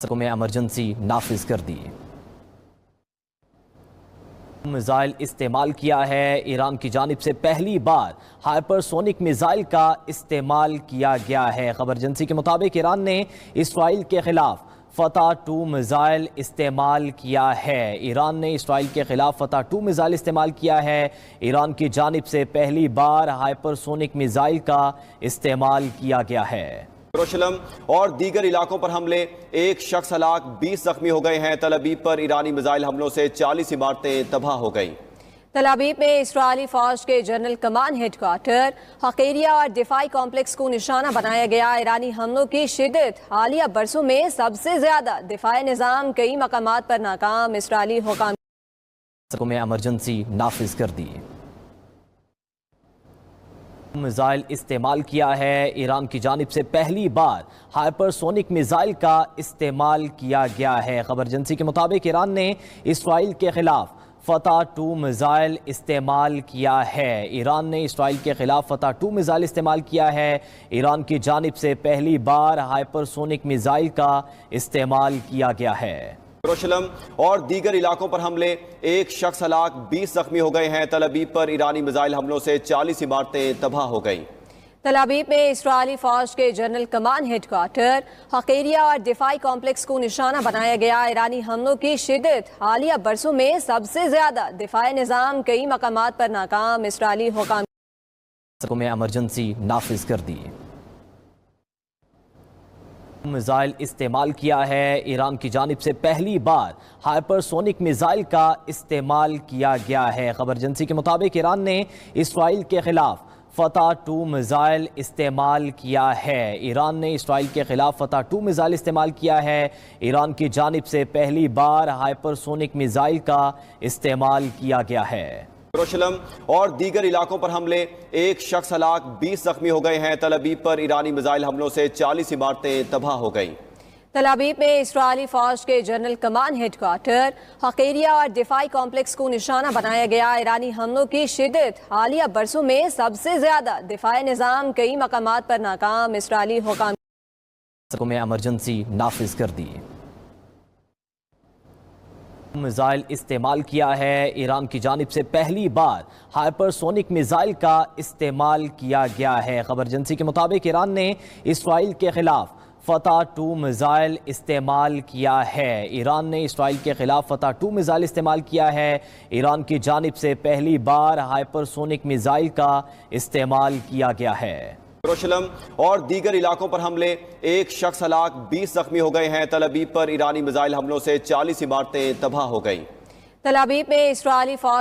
में एमरजेंसी नाफिज कर दी। मिसाइल इस्तेमाल किया है। ईरान की जानिब से पहली बार हाइपरसोनिक मिसाइल का इस्तेमाल किया गया है। खबर एजेंसी के मुताबिक ईरान ने इसराइल के खिलाफ फतह 2 मिसाइल इस्तेमाल किया है। ईरान ने इसराइल के खिलाफ फतह 2 मिसाइल इस्तेमाल किया है। ईरान की जानिब से पहली बार हाइपरसोनिक मिसाइल का इस्तेमाल किया गया है। यरूशलेम और दीगर इलाकों पर हमले, एक शख्स हलाक, 20 जख्मी हो गए हैं। तल अवीव पर ईरानी मिसाइल हमलों से 40 इमारतें तबाह हो गई। तल अवीव में इसराइली फौज के जनरल कमान हेडक्वार्टर हकीरिया और दिफाई कॉम्प्लेक्स को निशाना बनाया गया। ईरानी हमलों की शिद्दत, हालिया बरसों में सबसे ज्यादा। दिफाई निज़ाम कई मकामात पर नाकाम। इसराइली हुकाम में एमरजेंसी नाफिज कर दी। मिसाइल इस्तेमाल किया है। ईरान की जानिब से पहली बार हाइपरसोनिक मिसाइल का इस्तेमाल किया गया है। खबर एजेंसी के मुताबिक ईरान ने इसराइल के खिलाफ फतह 2 मिसाइल इस्तेमाल किया है। ईरान ने इसराइल के खिलाफ फतह 2 मिसाइल इस्तेमाल किया है। ईरान की जानिब से पहली बार हाइपरसोनिक मिसाइल का इस्तेमाल किया गया है। यरूशलेम और दीगर इलाकों पर हमले, एक शख्स हलाक, 20 जख्मी हो गए हैं। तल अवीव पर ईरानी मिसाइल हमलों से 40 इमारतें तबाह हो गई। तल अवीव में इसराइली फौज के जनरल कमान हेडक्वार्टर हकीरिया और दिफाई कॉम्प्लेक्स को निशाना बनाया गया। ईरानी हमलों की शिद्दत, हालिया बरसों में सबसे ज्यादा। दिफाई निज़ाम कई मकामात पर नाकाम। इसराइली हुकाम में एमरजेंसी नाफिज कर दी। मिसाइल इस्तेमाल किया है। ईरान की जानिब से पहली बार हाइपरसोनिक मिसाइल का इस्तेमाल किया गया है। खबर एजेंसी के मुताबिक ईरान ने इसराइल के खिलाफ फतह 2 मिसाइल इस्तेमाल किया है। ईरान ने इसराइल के खिलाफ फतह 2 मिसाइल इस्तेमाल किया है। ईरान की जानिब से पहली बार हाइपरसोनिक मिसाइल का इस्तेमाल किया गया है। यरूशलेम और दीगर इलाकों पर हमले, एक शख्स हलाक, 20 जख्मी हो गए हैं। तल अवीव पर ईरानी मिसाइल हमलों से 40 इमारतें तबाह हो गई। तल अवीव में इसराइली फौज के जनरल कमान हेडक्वार्टर हकीरिया और दिफाई कॉम्प्लेक्स को निशाना बनाया गया। ईरानी हमलों की शिद्दत, हालिया बरसों में सबसे ज्यादा। दिफाई निज़ाम कई मकामात पर नाकाम। इसराइली हुकाम में एमरजेंसी नाफिज कर दी। मिसाइल इस्तेमाल किया है। ईरान की जानिब से पहली बार हाइपरसोनिक मिसाइल का इस्तेमाल किया गया है। खबर एजेंसी के मुताबिक ईरान ने इसराइल के खिलाफ फतह 2 मिसाइल इस्तेमाल किया है। ईरान ने इसराइल के खिलाफ फतह 2 मिसाइल इस्तेमाल किया है। ईरान की जानिब से पहली बार हाइपरसोनिक मिसाइल का इस्तेमाल किया गया है। यरूशलेम और दीगर इलाकों पर हमले, एक शख्स हलाक, 20 जख्मी हो गए हैं। तल अवीव पर ईरानी मिसाइल हमलों से 40 इमारतें तबाह हो गई। तल अवीव में इसराइली फौज